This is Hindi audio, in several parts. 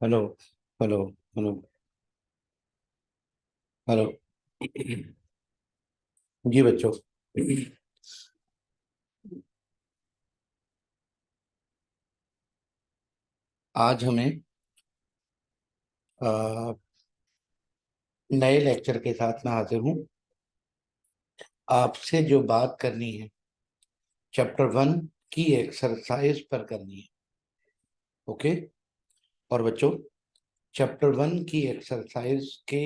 हेलो। हेलो। हेलो। हेलो। जी बच्चों, आज हमें अ, नए लेक्चर के साथ मैं हाजिर हूँ। आपसे जो बात करनी है, चैप्टर 1 की एक्सरसाइज पर करनी है। ओके। और बच्चों, चैप्टर 1 की एक्सरसाइज के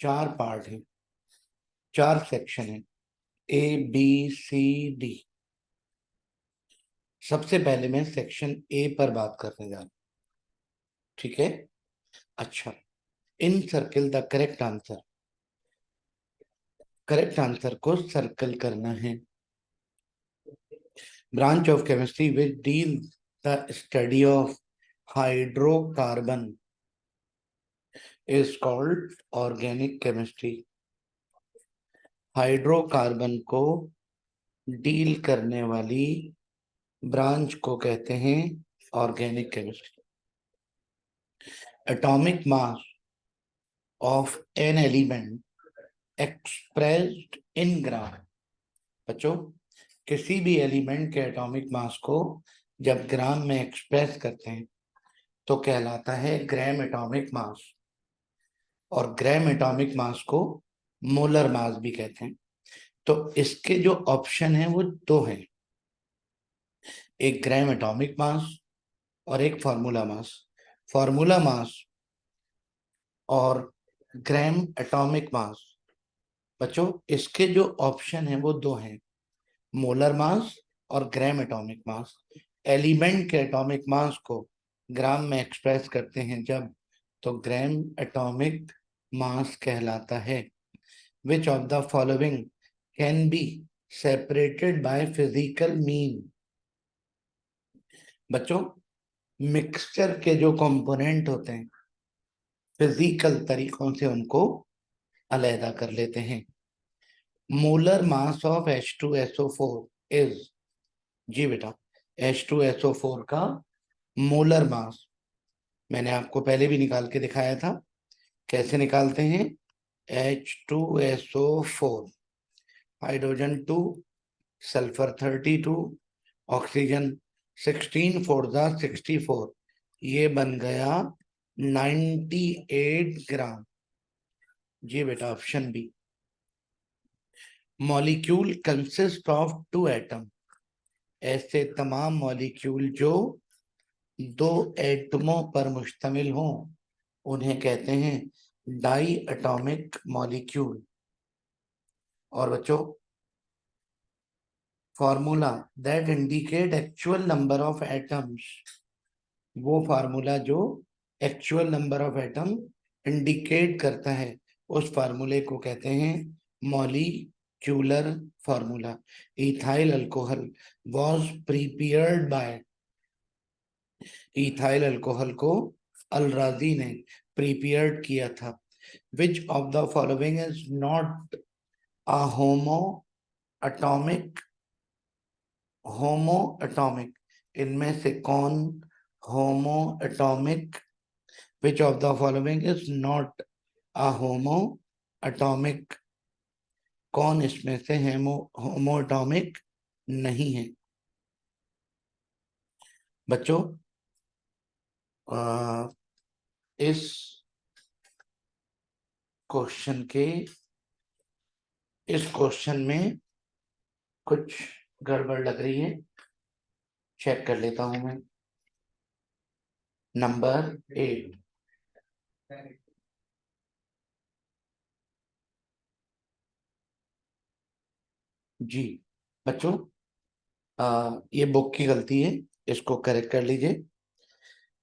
4 पार्ट हैं, 4 सेक्शन हैं, ABCD। सबसे पहले मैं सेक्शन ए पर बात करने जा रहा हूँ। ठीक है। अच्छा, इन circle the correct answer. Correct answer को सर्कल करना है। Branch of chemistry which deals the study of hydrocarbon is called organic chemistry. Hydrocarbon को डील करने वाली ब्रांच को कहते हैं organic chemistry. Atomic mass of an element expressed in gram. बच्चों, किसी भी एलिमेंट के एटॉमिक मास को जब ग्राम में एक्सप्रेस करते हैं तो कहलाता है ग्राम एटॉमिक मास। और ग्राम एटॉमिक मास को मोलर मास भी कहते हैं। तो इसके जो ऑप्शन है वो दो हैं, एक ग्राम एटॉमिक मास और एक फार्मूला मास। फार्मूला मास और ग्राम एटॉमिक मास, बच्चों इसके जो ऑप्शन है वो दो हैं, मोलर मास और ग्राम एटॉमिक मास। एलिमेंट के एटॉमिक मास को ग्राम में एक्सप्रेस करते हैं जब, तो ग्राम एटॉमिक मास कहलाता है। Which of the following can be separated by physical mean? बच्चों, मिक्सचर के जो कंपोनेंट होते हैं फिजिकल तरीकों से उनको अलहदा कर लेते हैं। Molar mass of H2SO4 is, जी बेटा, H2SO4 का मोलर मास मैंने आपको पहले भी निकाल के दिखाया था। कैसे निकालते हैं? H2SO4, हाइड्रोजन 2, सल्फर 32, ऑक्सीजन 16 4 जा 64, ये बन गया 98 ग्राम। जी बेटा, option B. Molecule consist of 2 atom. ऐसे तमाम मॉलिक्यूल जो 2 एटमों पर मुश्तमिल हों उन्हें कहते हैं डाई एटॉमिक मॉलिक्यूल। और बच्चों, formula that indicate actual number of atoms, वो फार्मूला जो actual number of atom indicate करता है उस फार्मूले को कहते हैं molecular formula. Ethyl alcohol was prepared by, ethyl alcohol को अल-राजी ने प्रिपेयर्ड किया था। Which of the following is not a homo atomic, homo atomic, इनमें से कौन होमो atomic, which of the following is not a homo atomic, कौन इसमें से होमो एटॉमिक नहीं है? बच्चों, इस क्वेश्चन के, इस क्वेश्चन में कुछ गड़बड़ लग रही है, चेक कर लेता हूं मैं। नंबर 8, जी बच्चों, ये बुक की गलती है, इसको करेक्ट कर लीजिए।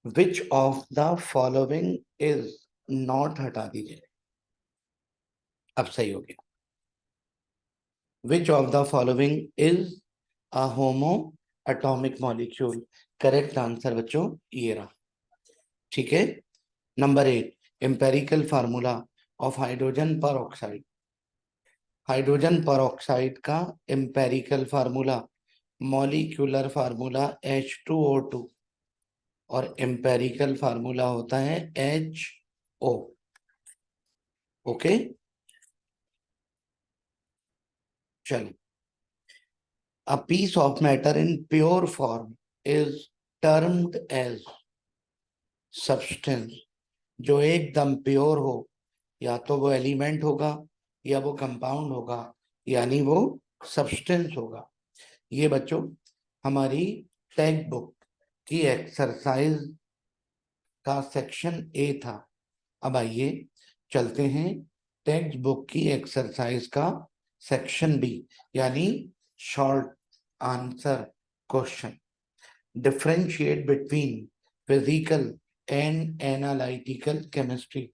Which of the following is not हटा दीजिए, अब सही हो गया। Which of the following is a homo atomic molecule? Correct answer बच्चों ये रहा। ठीक है। Number 8, empirical formula of hydrogen पर ऑक्साइड। हाइड्रोजन पर ऑक्साइड का empirical formula, molecular formula H2O2। और एम्पेरिकल फार्मूला होता है HO। ओके, चलो। A piece of matter in pure form is termed as substance। जो एकदम प्योर हो, या तो वो एलिमेंट होगा या वो कंपाउंड होगा, यानी वो सब्सटेंस होगा। ये बच्चों हमारी टेक्स्ट बुक की एक्सरसाइज का सेक्शन ए था। अब आइए चलते हैं टेक्स्ट बुक की एक्सरसाइज का सेक्शन बी, यानी short answer question. Differentiate between physical and analytical chemistry.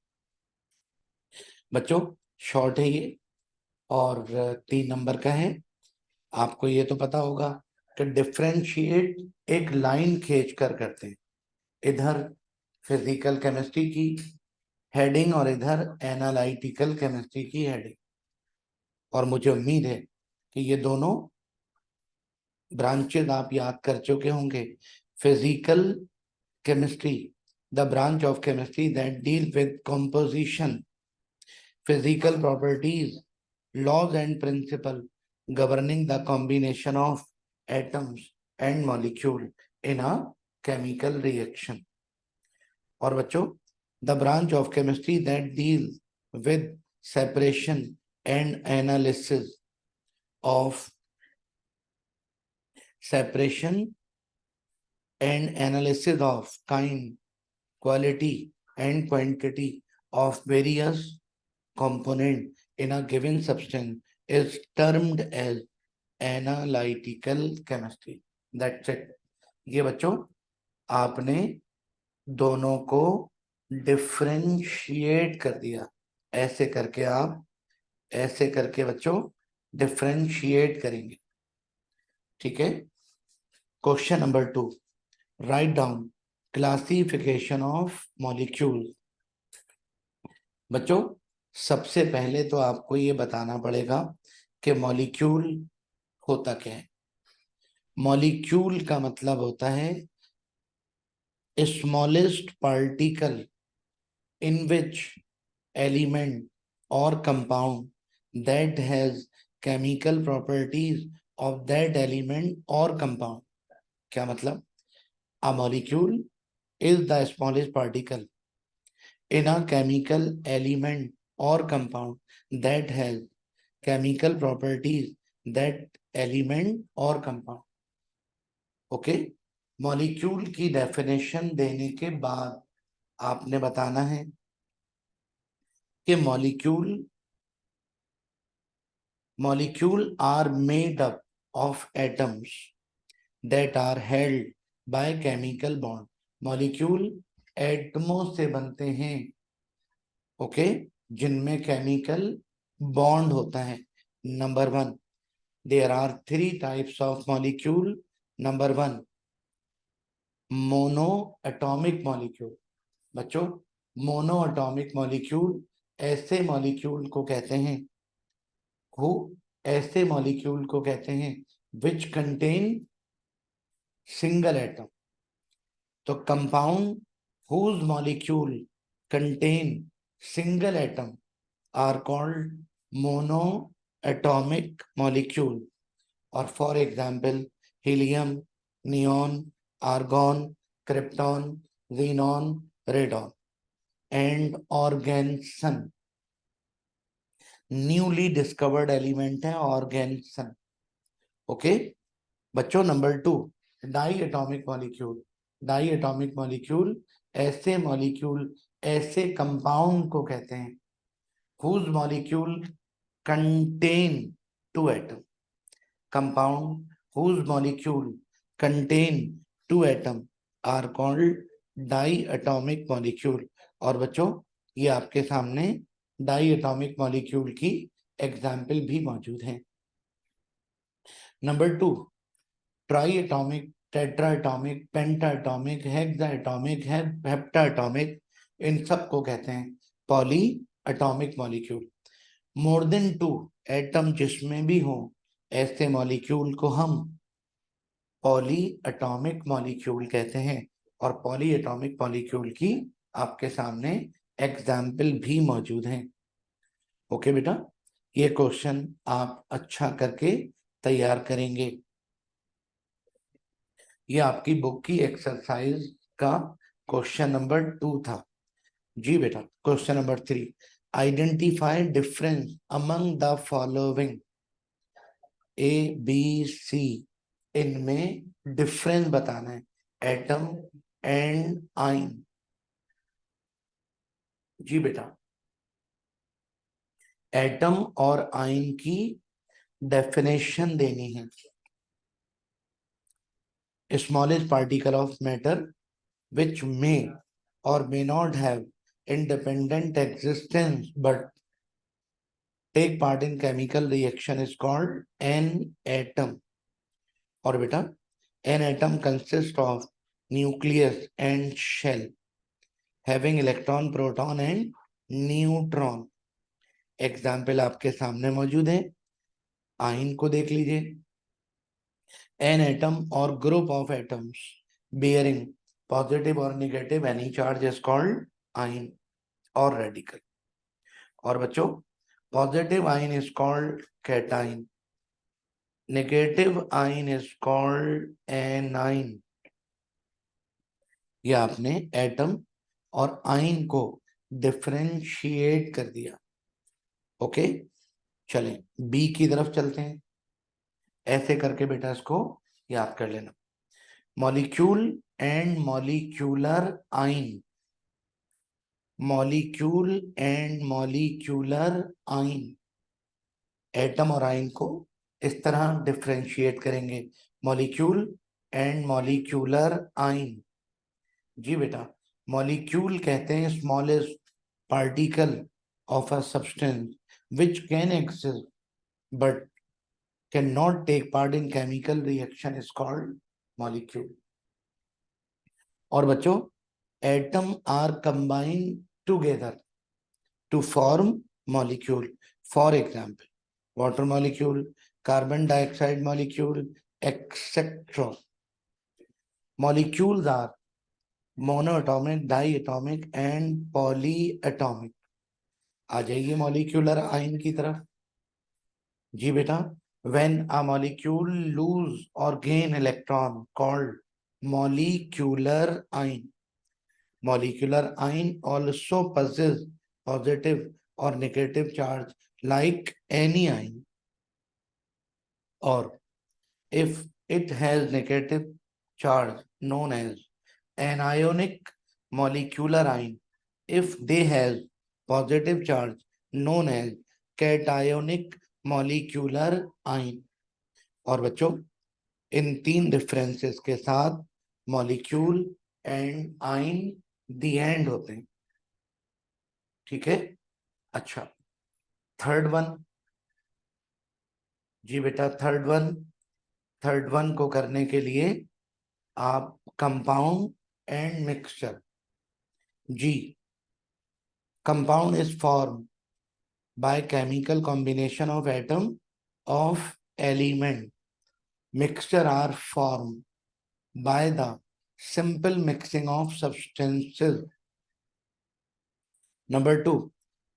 बच्चों शॉर्ट है ये और 3 नंबर का है। आपको ये तो पता होगा कि डिफरेंशिएट एक लाइन खींच कर करते हैं, इधर फिजिकल केमिस्ट्री की हेडिंग और इधर एनालिटिकल केमिस्ट्री की हेडिंग। और मुझे उम्मीद है कि ये दोनों ब्रांचेज आप याद कर चुके होंगे। Physical chemistry, the branch of chemistry that deal with composition, physical properties, laws and principle governing the combination of atoms and molecule in a chemical reaction। और बच्चों the branch of chemistry that deals with separation and analysis of kind, quality and quantity of various component in a given substance is termed as analytical chemistry। That's it। ये बच्चों आपने दोनों को डिफरेंशिएट कर दिया। ऐसे करके आप ऐसे करके बच्चों डिफरेंशिएट करेंगे। ठीक है। Question number 2, write down classification of molecule. बच्चों सबसे पहले तो आपको ये बताना पड़ेगा कि मॉलिक्यूल होता क्या है। मॉलिक्यूल का मतलब होता है smallest particle in which element और compound that has chemical properties of that element और कंपाउंड। क्या मतलब? A molecule is the smallest particle in a chemical element or compound that has chemical properties that element or compound। Okay, molecule की डेफिनेशन देने के बाद आपने बताना है कि molecule are made up of atoms that are held by chemical bond। Molecule एटमों से बनते हैं, ओके, जिनमें केमिकल बॉन्ड होता है। Number 1, there are 3 types of molecule. Number 1, monoatomic molecule. बच्चों मोनो एटॉमिक मॉलिक्यूल ऐसे मॉलिक्यूल को कहते हैं ऐसे मॉलिक्यूल को कहते हैं विच कंटेन सिंगल एटम। तो compound whose molecule contain single atom are called monoatomic molecule। और for example helium, neon, argon, krypton, xenon, radon and oganesson. Newly discovered element है ऑर्गेन्सन। ओके बच्चों, number 2, diatomic molecule. Diatomic molecule ऐसे मॉलिक्यूल, ऐसे कंपाउंड को कहते हैं whose molecule contain 2 atom। compound whose molecule contain 2 atom are called diatomic molecule। और बच्चों ये आपके सामने डाइएटॉमिक मॉलिक्यूल की एग्जाम्पल भी मौजूद है। नंबर 2, ट्राइएटॉमिक, टेट्राएटॉमिक, पेंटाएटॉमिक, हेक्साएटॉमिक, हेप्टाएटॉमिक, इन सब को कहते हैं poly atomic molecule. More than 2 atom जिसमें भी हो ऐसे मॉलिक्यूल को हम पॉली एटॉमिक मॉलिक्यूल कहते हैं। और पॉली एटॉमिक मॉलिक्यूल की आपके सामने एग्जाम्पल भी मौजूद हैं। ओके बेटा, ये क्वेश्चन आप अच्छा करके तैयार करेंगे। ये आपकी बुक की एक्सरसाइज का क्वेश्चन नंबर 2 था। जी बेटा, question number 3, identify difference among the following. A B C, इनमें डिफरेंस बताना है, एटम एंड आइन। जी बेटा, एटम और आइन की डेफिनेशन देनी है। Smallest particle of matter which may or may not have independent existence but take part in chemical reaction is called an atom. और बेटा, an atom consists of nucleus and shell having electron, proton and neutron. Example आपके सामने मौजूद है, आइन को देख लीजिए। An atom or group of atoms bearing positive or negative any charge is called ion or radical. और बच्चों, positive ion is called cation, negative ion is called A9. ये आपने एटम और आयन को डिफरेंशिएट कर दिया। ओके, चलें बी की तरफ चलते हैं। ऐसे करके बेटा इसको याद कर लेना, molecule and molecular ion, molecule and molecular ion. Atom और आयन को इस तरह डिफरेंशिएट करेंगे, मॉलिक्यूल एंड मॉलिक्यूलर आयन। जी बेटा, मॉलिक्यूल कहते हैं smallest particle of a substance which can exist but cannot take part in chemical reaction is called molecule. और बच्चों, atom are combined together to form molecule. For example, water molecule, carbon dioxide molecule, etc. Molecules are monoatomic, diatomic and polyatomic. आ जाइए मॉलिक्यूलर आयन की तरफ। जी बेटा, when a molecule lose or gain electron called molecular ion. Molecular ion also possess positive or negative charge like any ion, or if it has negative charge known as anionic molecular ion, if they has positive charge known as cationic molecular ion। और बच्चों, इन तीन डिफरेंसेस के साथ मॉलिक्यूल एंड आइन दी एंड होते हैं। ठीक है, अच्छा थर्ड वन। जी बेटा, थर्ड वन को करने के लिए आप कंपाउंड एंड मिक्सचर। जी, compound is form by chemical combination of atom of element. Mixture are form by the simple mixing of substances. Number 2,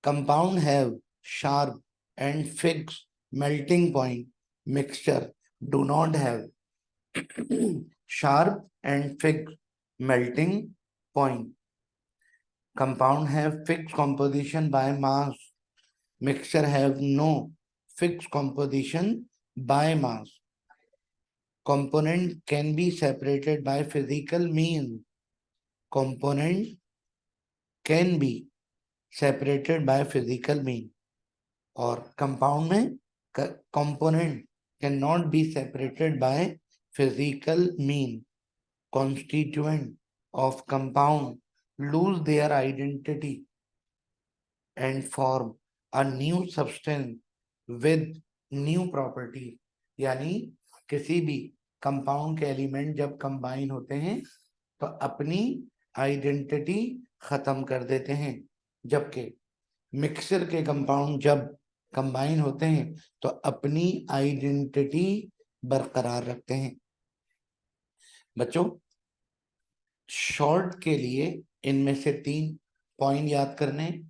compound have sharp and fixed melting point. Mixture do not have sharp and fixed melting point. Compound have fixed composition by mass. Mixture have no fixed composition by mass. Component can be separated by physical means. Component can be separated by physical means. और कंपाउंड में component cannot be separated by physical means. Constituent of compound lose their identity and form a new substance with new property. यानी किसी भी कंपाउंड के एलिमेंट जब कंबाइन होते हैं तो अपनी आइडेंटिटी खत्म कर देते हैं, जबकि मिक्सचर के कंपाउंड जब कंबाइन होते हैं तो अपनी आइडेंटिटी बरकरार रखते हैं। बच्चों, शॉर्ट के लिए इनमें से 3 पॉइंट याद करने,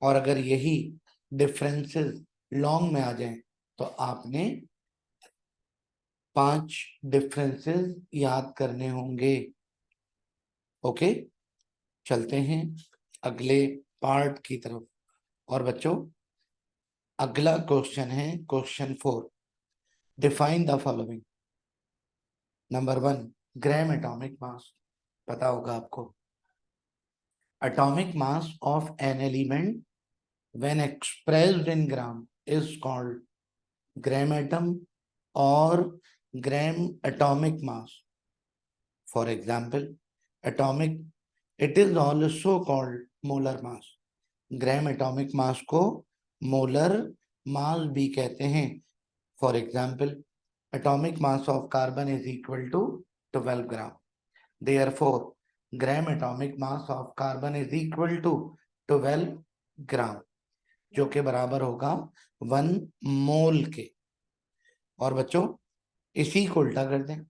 और अगर यही डिफरेंसेस लॉन्ग में आ जाएं तो आपने 5 डिफरेंसेस याद करने होंगे। ओके, चलते हैं अगले पार्ट की तरफ। और बच्चों, अगला क्वेश्चन है question 4। Define the following. Number 1, gram atomic मास। पता होगा आपको, atomic mass of an element when expressed in gram is called gram atom or gram atomic mass. For example, atomic, it is also called molar mass. Gram atomic mass को मोलर मास भी कहते हैं। For example, atomic mass of carbon is equal to 12 gram. Therefore, gram atomic mass of carbon is equal to 12 ग्राम, जो के बराबर होगा 1 मोल के। और बच्चों, इसी को उल्टा कर दें।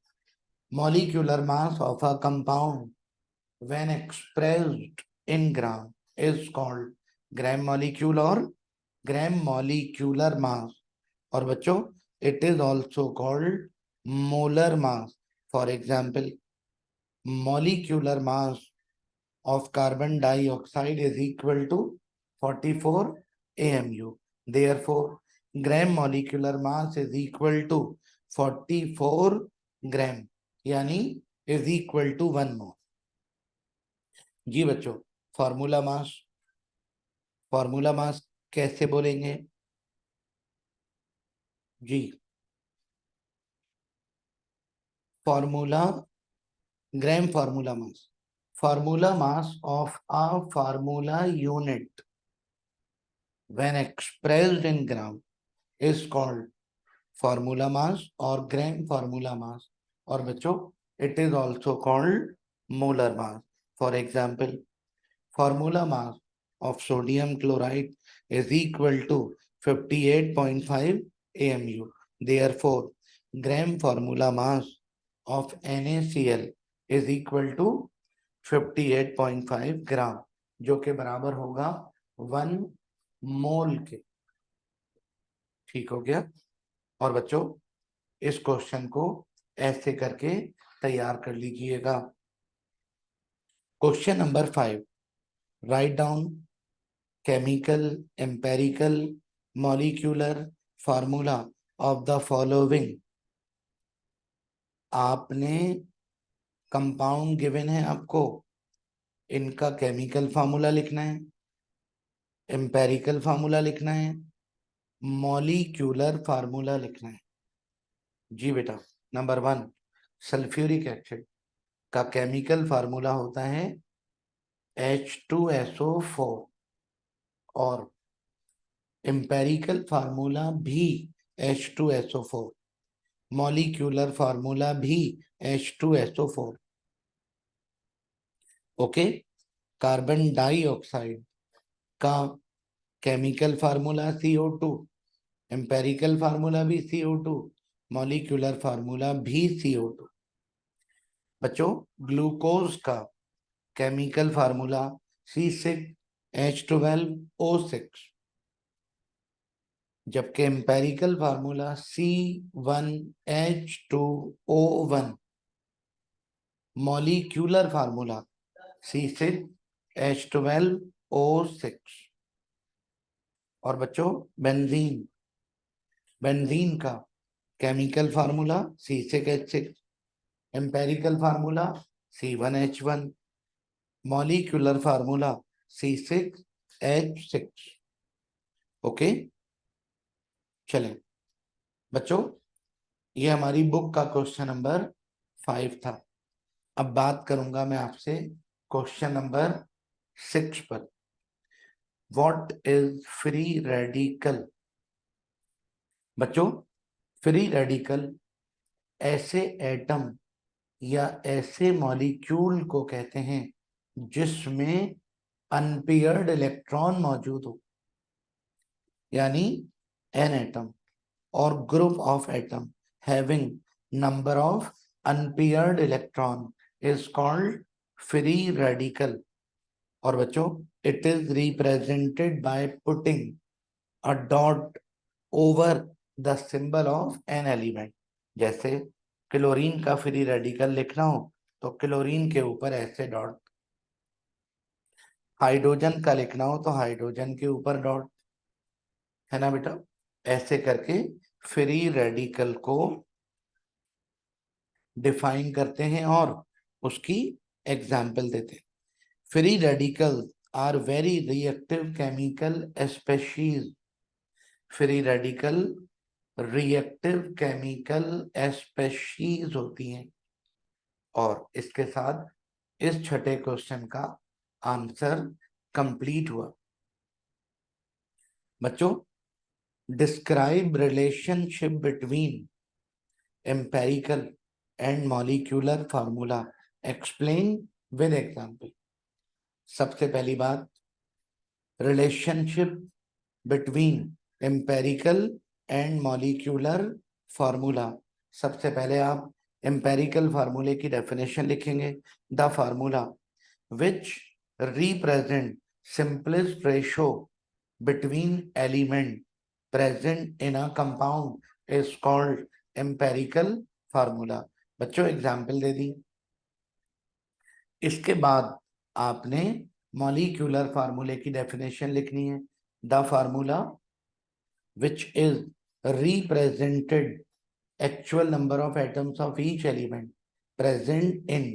Molecular mass of a compound when expressed in gram is called gram molecule और ग्राम मॉलिक्यूलर मास। और बच्चों, it is also called molar mass. For example, molecular mass of carbon dioxide is equal to 44 AMU. Therefore, gram molecular mass is equal to 44 ग्राम, यानी is equal to 1 मोल। जी बच्चों, फॉर्मूला मास कैसे बोलेंगे जी? Formula, gram formula mass, formula mass of a formula unit when expressed in gram is called formula mass or gram formula mass। और बच्चों, it is also called molar mass। For example, formula mass of sodium chloride is equal to 58.5 AMU। Therefore, gram formula mass of NaCl is equal to 58.5 ग्राम, जो के बराबर होगा 1 मोल के। ठीक हो गया? और बच्चों, इस क्वेश्चन को ऐसे करके तैयार कर लीजिएगा। Question number 5, write down chemical, empirical, molecular formula of the following. आपने कंपाउंड गिवन है आपको, इनका केमिकल फार्मूला लिखना है, एम्पेरिकल फार्मूला लिखना है, मॉलिक्यूलर फार्मूला लिखना है। जी बेटा, नंबर 1, सल्फ्यूरिक एसिड का केमिकल फार्मूला होता है H2SO4 और एम्पेरिकल फार्मूला भी H2SO4, मॉलिक्यूलर फार्मूला भी H2SO4। ओके, कार्बन डाइऑक्साइड का chemical formula CO2, empirical formula भी CO2, मॉलिक्यूलर फार्मूला भी CO2। बच्चों, ग्लूकोज का केमिकल फार्मूला C6H12O6, जबकि empirical formula C1H2O1, molecular formula C6H12O6। और बच्चों, बेंजीन का chemical formula C6H6, empirical formula C1H1, molecular formula C6H6। Okay, चलें बच्चों, ये हमारी बुक का क्वेश्चन नंबर 5 था। अब बात करूंगा मैं आपसे क्वेश्चन नंबर 6 पर। What is free radical? बच्चों, फ्री रेडिकल ऐसे एटम या ऐसे मॉलिक्यूल को कहते हैं जिसमें अनपेयर्ड इलेक्ट्रॉन मौजूद हो, यानी an atom or group of atom having number of unpaired electron is called free radical, और बच्चों it is represented by putting a dot over the symbol of an element. जैसे क्लोरीन का फ्री रेडिकल लिखना हो तो क्लोरीन के ऊपर ऐसे डॉट, हाइड्रोजन का लिखना हो तो हाइड्रोजन के ऊपर डॉट, है ना बेटा। ऐसे करके फ्री रेडिकल को डिफाइन करते हैं और उसकी एग्जाम्पल देते हैं। Free radical are very reactive chemical species. Free radical reactive chemical species होती हैं। और इसके साथ इस छठे क्वेश्चन का आंसर कंप्लीट हुआ। बच्चों, describe relationship between empirical and molecular formula, explain with example. सबसे पहली बात, relationship between empirical and molecular formula. सबसे पहले आप एम्पेरिकल फार्मूले की डेफिनेशन लिखेंगे। The formula which represent simplest ratio between element present in a compound is called empirical formula। बच्चों एग्जाम्पल दे दी। इसके बाद आपने मॉलिक्यूलर फार्मूले की डेफिनेशन लिखनी है। The formula which is represented actual number of atoms of each element present in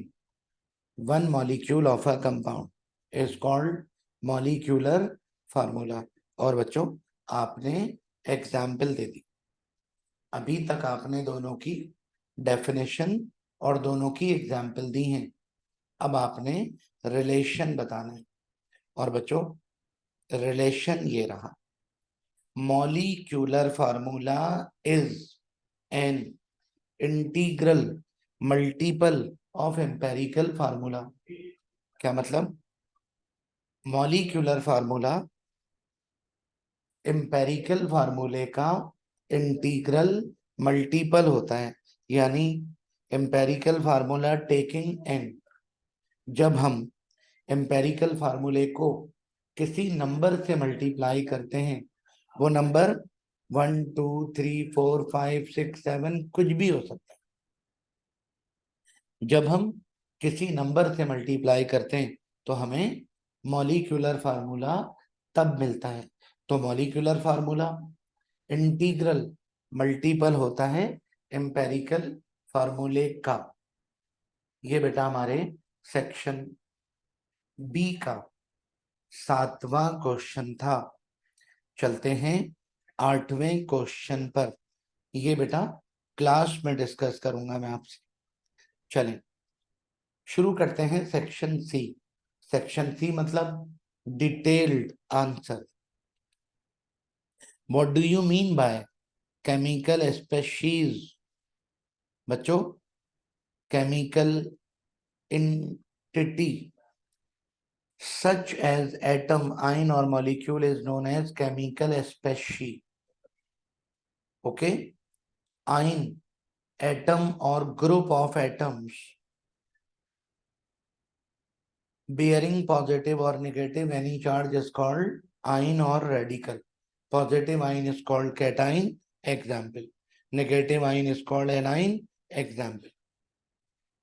one molecule of a compound is called molecular formula। और बच्चों आपने एग्जाम्पल दे दी। अभी तक आपने दोनों की डेफिनेशन और दोनों की एग्जाम्पल दी हैं। अब आपने रिलेशन बताना है। और बच्चों रिलेशन ये रहा, molecular formula is an integral multiple of empirical formula। क्या मतलब? मॉलिक्यूलर फार्मूला एम्पेरिकल फार्मूले का इंटीग्रल मल्टीपल होता है, यानी एम्पेरिकल फार्मूला टेकिंग एन। जब हम एम्पेरिकल फार्मूले को किसी नंबर से मल्टीप्लाई करते हैं, वो नंबर 1 2 3 4 5 6 7 कुछ भी हो सकता है। जब हम किसी नंबर से मल्टीप्लाई करते हैं तो हमें मॉलिक्यूलर फार्मूला तब मिलता है। तो मॉलिक्यूलर फार्मूला इंटीग्रल मल्टीपल होता है एम्पेरिकल फार्मूले का। ये बेटा हमारे सेक्शन बी का 7वां क्वेश्चन था। चलते हैं 8वें क्वेश्चन पर। ये बेटा क्लास में डिस्कस करूंगा मैं आपसे। चलें शुरू करते हैं सेक्शन सी। सेक्शन सी मतलब detailed answer. What do you mean by chemical species? बच्चों chemical entity such as atom, ion or molecule is known as chemical species। okay, ion, atom or group of atoms bearing positive or negative any charge is called ion or radical। positive ion is called cation, example। negative ion is called anion, example।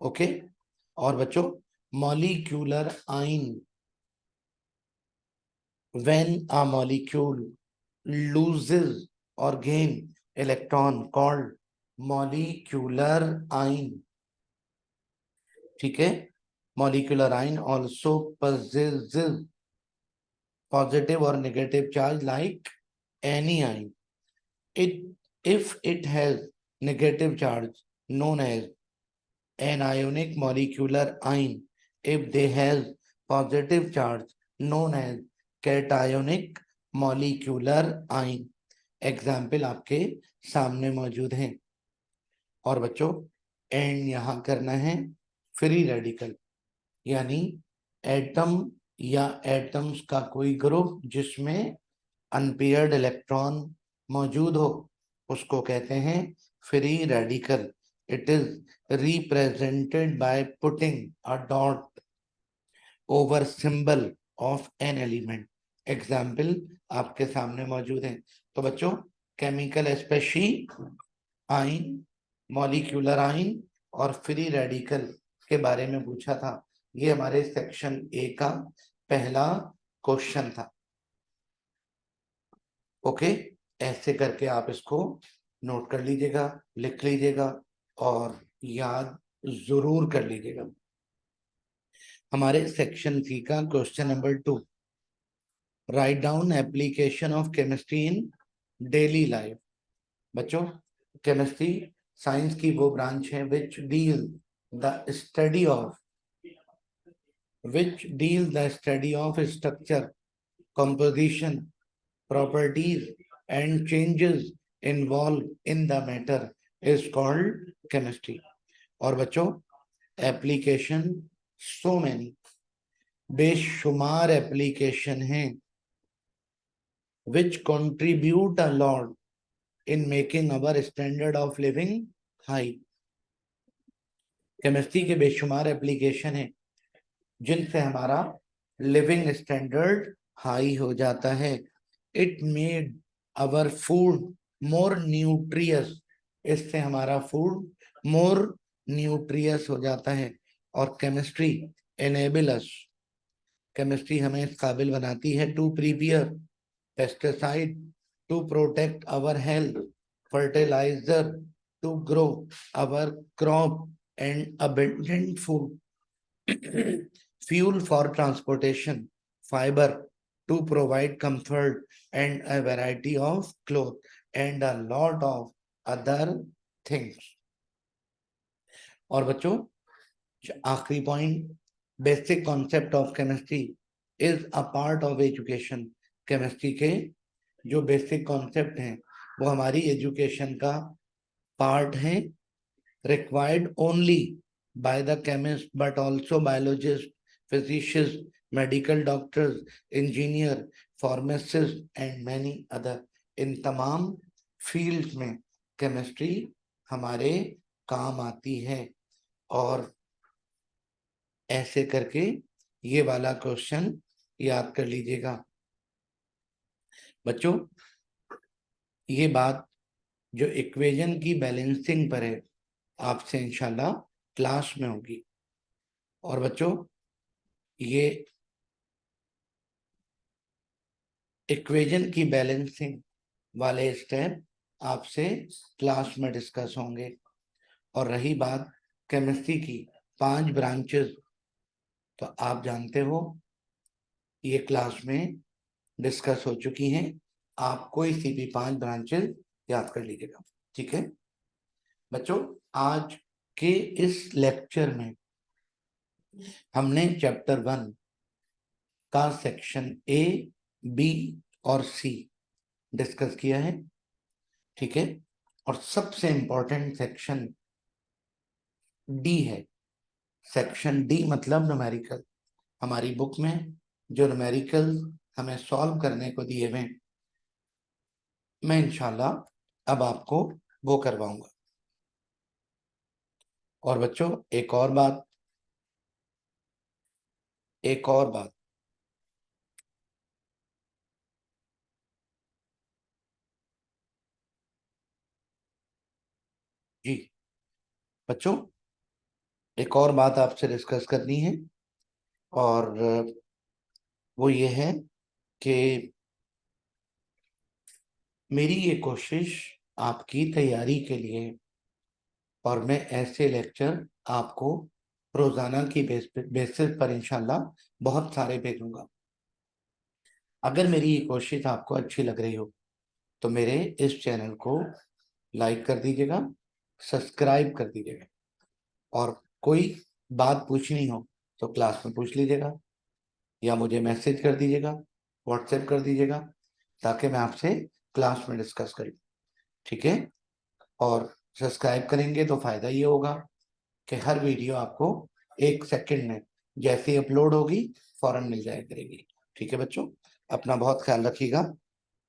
okay, और बच्चों molecular ion, when a molecule loses or gain electron called molecular ion। ठीक है, molecular ion also possesses positive or negative charge like any ion। it if it has negative charge known as anionic molecular ion, if they has positive charge known as cationic molecular ion। Example आपके सामने मौजूद हैं। और बच्चों एंड यहां करना है फ्री रेडिकल, यानी एटम या एटम्स का कोई ग्रुप जिसमें अनपेयर्ड इलेक्ट्रॉन मौजूद हो उसको कहते हैं free radical. It is represented by putting a dot over symbol of an element. Example आपके सामने मौजूद है। तो बच्चों केमिकल स्पेशी आइन, मॉलिक्यूलर आइन और फ्री रेडिकल के बारे में पूछा था। ये हमारे सेक्शन ए का पहला क्वेश्चन था। ओके, ऐसे करके आप इसको नोट कर लीजिएगा, लिख लीजिएगा और याद जरूर कर लीजिएगा। हमारे सेक्शन सी का question number 2, write down application of chemistry in daily life. बच्चों केमिस्ट्री साइंस की वो ब्रांच है which deal the study of structure, composition, properties and changes involved in the matter is called chemistry. और बच्चों एप्लीकेशन so many, बेशुमार एप्लीकेशन हैं which contribute a lot in making our standard of living high. Chemistry के बेशुमार एप्लीकेशन हैं जिनसे हमारा लिविंग स्टैंडर्ड हाई हो जाता है। It made our food more nutritious, इससे हमारा फूड मोर न्यूट्रियस हो जाता है। और केमिस्ट्री एनेबल अस, केमिस्ट्री हमें इस काबिल बनाती है to prepare pesticide, to protect our health, fertiliser to grow our crop and abundant food, fuel for transportation, fiber to provide comfort and a variety of clothes and a lot of other things. और बच्चों आखिरी point, basic concept of chemistry is a part of education. Chemistry के जो बेसिक कॉन्सेप्ट हैं वो हमारी एजुकेशन का पार्ट है, required only by the chemist but also biologists, physicians, medical doctors, engineer, pharmacists and many other. इन तमाम फील्ड्स में केमिस्ट्री हमारे काम आती है। और ऐसे करके ये वाला क्वेश्चन याद कर लीजिएगा। बच्चों ये बात जो इक्वेशन की बैलेंसिंग पर है आपसे इंशाल्लाह क्लास में होगी। और बच्चों ये इक्वेशन की बैलेंसिंग वाले स्टेप आपसे क्लास में डिस्कस होंगे। और रही बात केमिस्ट्री की 5 ब्रांचेस, तो आप जानते हो ये क्लास में डिस्कस हो चुकी हैं। आप कोई सी भी 5 ब्रांचेस याद कर लीजिएगा, ठीक है बच्चों। आज के इस लेक्चर में हमने चैप्टर 1 का सेक्शन ए, बी और सी डिस्कस किया है, ठीक है। और सबसे इंपॉर्टेंट सेक्शन डी है। सेक्शन डी मतलब न्यूमेरिकल। हमारी बुक में जो न्यूमेरिकल हमें सॉल्व करने को दिए हुए, मैं इंशाल्लाह अब आपको वो करवाऊंगा। और बच्चों एक और बात जी बच्चों, एक और बात आपसे डिस्कस करनी है और वो ये है कि मेरी ये कोशिश आपकी तैयारी के लिए, और मैं ऐसे लेक्चर आपको रोजाना की बेसिस पर इंशाल्लाह बहुत सारे भेजूंगा। अगर मेरी ये कोशिश आपको अच्छी लग रही हो तो मेरे इस चैनल को लाइक कर दीजिएगा, सब्सक्राइब कर दीजिएगा। और कोई बात पूछनी हो तो क्लास में पूछ लीजिएगा या मुझे मैसेज कर दीजिएगा, व्हाट्सएप कर दीजिएगा, ताकि मैं आपसे क्लास में डिस्कस करूं, ठीक है। और सब्सक्राइब करेंगे तो फायदा ये होगा कि हर वीडियो आपको 1 सेकंड में जैसे अपलोड होगी फौरन मिल जाया करेगी, ठीक है बच्चों। अपना बहुत ख्याल रखिएगा।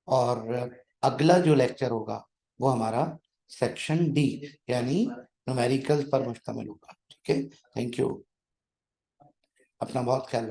और अगला जो लेक्चर होगा वो हमारा सेक्शन डी यानी न्यूमेरिकल पर मुश्तमिल होगा, ठीक है। थैंक यू, अपना बहुत ख्याल रखिए।